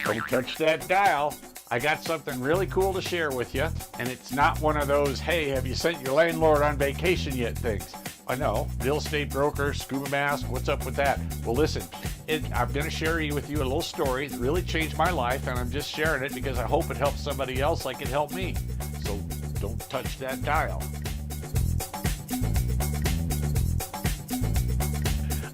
Don't touch that dial. I got something really cool to share with you, and it's not one of those, hey, have you sent your landlord on vacation yet things. I know, real estate broker, scuba mask, what's up with that? Well, listen, I'm going to share with you a little story that really changed my life, and I'm just sharing it because I hope it helps somebody else like it helped me. So don't touch that dial.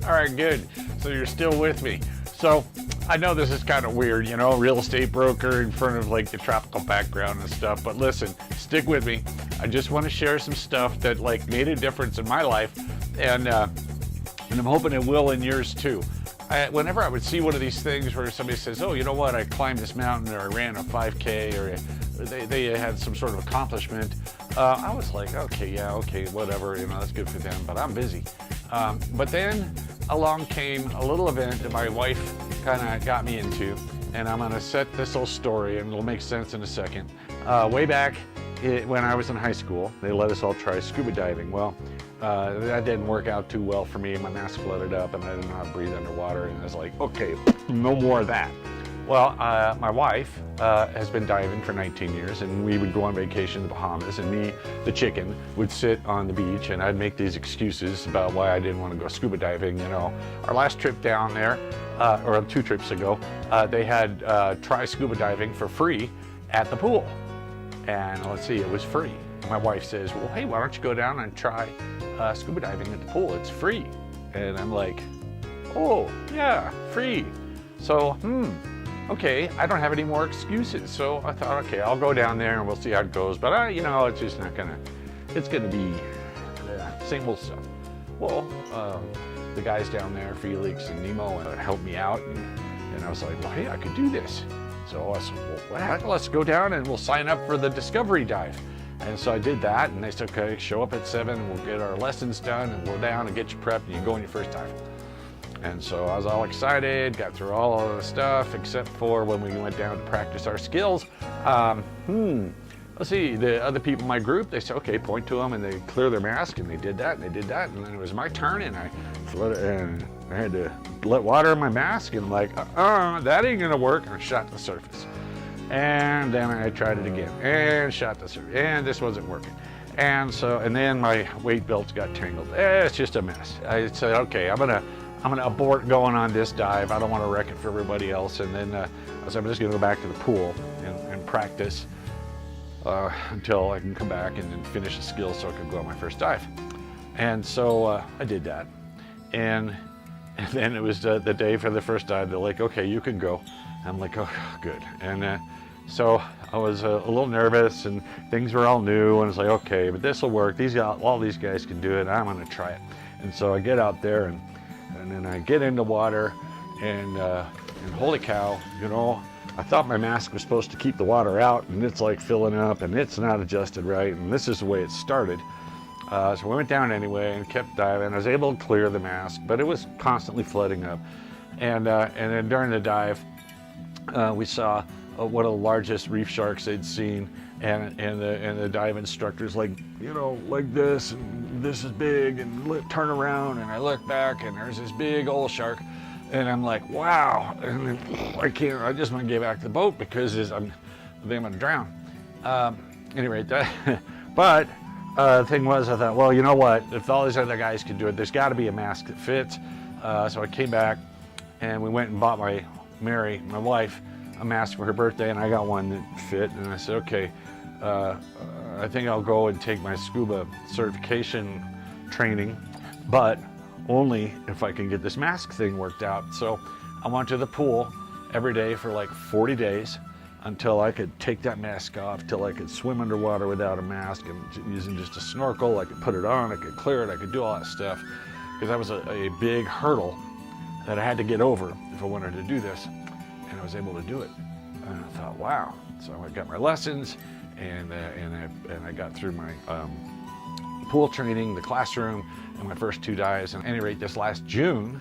All right, good. So you're still with me. So I know this is kind of weird, you know, real estate broker in front of like the tropical background and stuff, but listen, stick with me. I just want to share some stuff that like made a difference in my life, and I'm hoping it will in yours too. Whenever I would see one of these things where somebody says, oh, you know what, I climbed this mountain, or I ran a 5K, or they had some sort of accomplishment, I was like, okay, yeah, okay, whatever, you know, that's good for them, but I'm busy. But then along came a little event that my wife kind of got me into, and I'm going to set this whole story, and it'll make sense in a second. Way back when I was in high school, they let us all try scuba diving. Well, that didn't work out too well for me. My mask flooded up, and I didn't know how to breathe underwater, and I was like, okay, no more of that. Well, my wife has been diving for 19 years, and we would go on vacation to the Bahamas, and me, the chicken, would sit on the beach, and I'd make these excuses about why I didn't want to go scuba diving. You know, our last trip down there, or 2 trips ago, they had try scuba diving for free at the pool. And let's see, it was free. My wife says, well, hey, why don't you go down and try scuba diving at the pool? It's free. And I'm like, oh, yeah, free. So, okay, I don't have any more excuses. So I thought, okay, I'll go down there and we'll see how it goes. But, you know, it's just not gonna, it's gonna be same old stuff. Well, the guys down there, Felix and Nemo, helped me out. And I was like, well, hey, I could do this. So I said, well, let's go down and we'll sign up for the discovery dive. And so I did that, and they said, okay, show up at 7 and we'll get our lessons done, and we'll down and get you prepped and you go on your first dive. And so I was all excited, got through all of the stuff, except for when we went down to practice our skills. Let's see, the other people in my group, they said, okay, point to them, and they clear their mask, and they did that, and they did that, and then it was my turn, and I floated, and I had to let water in my mask, and I'm like, that ain't gonna work, and I shot the surface. And then I tried it again, and shot the surface, and this wasn't working. And so, and then my weight belts got tangled. It's just a mess. I said, okay, I'm gonna abort going on this dive. I don't want to wreck it for everybody else. And then I said, I'm just gonna go back to the pool and practice until I can come back and then finish the skill so I can go on my first dive. And so I did that. And then it was the day for the first dive. They're like, okay, you can go. I'm like, oh, good. And so I was a little nervous, and things were all new, and it's like, okay, but this will work. All these guys can do it. I'm gonna try it. And so I get out there, and then I get in the water, and holy cow, you know, I thought my mask was supposed to keep the water out, and it's like filling up, and it's not adjusted right, and this is the way it started. So we went down anyway and kept diving. I was able to clear the mask, but it was constantly flooding up. And then during the dive, we saw one of the largest reef sharks they'd seen, and the dive instructor's like, you know, like this, and this is big, and turn around, and I look back, and there's this big old shark. And I'm like, wow, and I just want to get back to the boat because I think I'm going to drown. Anyway, but the thing was, I thought, well, you know what? If all these other guys can do it, there's got to be a mask that fits. So I came back, and we went and bought Mary, my wife, a mask for her birthday, and I got one that fit. And I said, okay, I think I'll go and take my scuba certification training, but only if I can get this mask thing worked out. So I went to the pool every day for like 40 days until I could take that mask off, till I could swim underwater without a mask and using just a snorkel. I could put it on, I could clear it, I could do all that stuff, because that was a big hurdle that I had to get over if I wanted to do this, and I was able to do it. And I thought, wow. So I got my lessons, and I got through my pool training, the classroom, and my first 2 dives. And at any rate, this last June,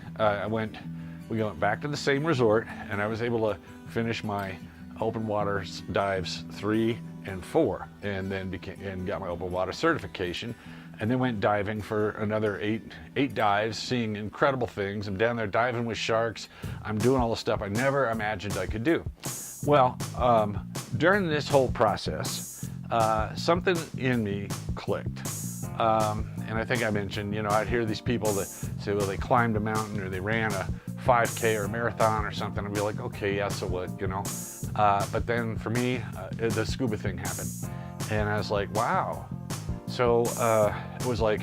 we went back to the same resort, and I was able to finish my open water dives 3 and 4, and then got my open water certification. and then went diving for another eight dives, seeing incredible things. I'm down there diving with sharks. I'm doing all the stuff I never imagined I could do. Well, during this whole process, something in me clicked. And I think I mentioned, you know, I'd hear these people that say, well, they climbed a mountain or they ran a 5K or a marathon or something. I'd be like, okay, yeah, so what, you know? But then for me, the scuba thing happened. And I was like, wow. So it was like,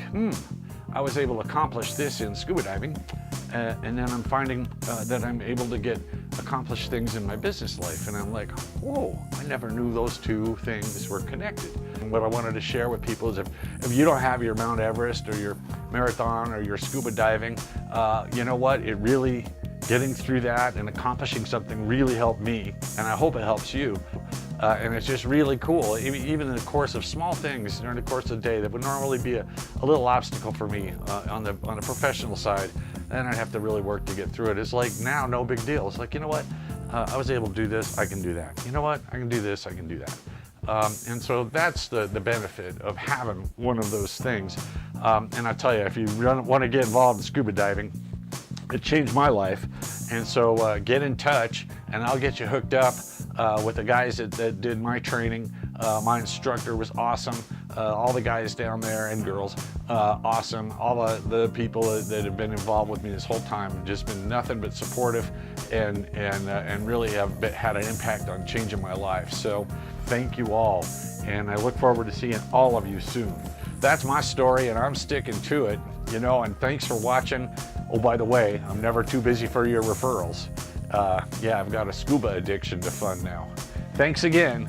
I was able to accomplish this in scuba diving. And then I'm finding that I'm able to accomplish things in my business life. And I'm like, whoa, I never knew those two things were connected. And what I wanted to share with people is if you don't have your Mount Everest or your marathon or your scuba diving, you know what? It really, getting through that and accomplishing something really helped me. And I hope it helps you. And it's just really cool, even in the course of small things during the course of the day that would normally be a little obstacle for me on the professional side. Then I'd have to really work to get through it. It's like now, no big deal. It's like, you know what? I was able to do this, I can do that. You know what? I can do this, I can do that. And so that's the benefit of having one of those things. And I tell you, if you want to get involved in scuba diving, it changed my life. And so get in touch and I'll get you hooked up with the guys that did my training. My instructor was awesome. All the guys down there and girls, awesome. All the people that have been involved with me this whole time have just been nothing but supportive and really have had an impact on changing my life. So thank you all. And I look forward to seeing all of you soon. That's my story and I'm sticking to it, you know, and thanks for watching. Oh, by the way, I'm never too busy for your referrals. Yeah, I've got a scuba addiction to fund now. Thanks again.